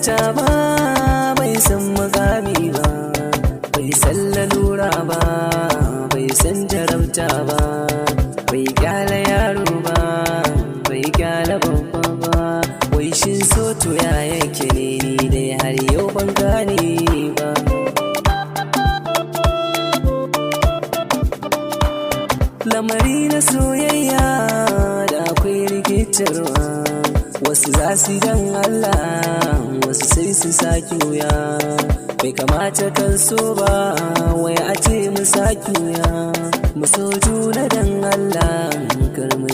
sarauta ba, bai san mukami ba, bai san lalura ba, bai san jarabta ba, bai kyala yaro ba, bai kyala babba ba. Wai shin so to ya yake ne, ni dai har yau ban gane ba. Lamari na soyayya da akwai rikitarwa, wasu za su dan Allah, wasu sai su saki wuya. Bai kamata kan so ba, wai a ce mu saki wuya. Mu so juna dan Allah, kar mu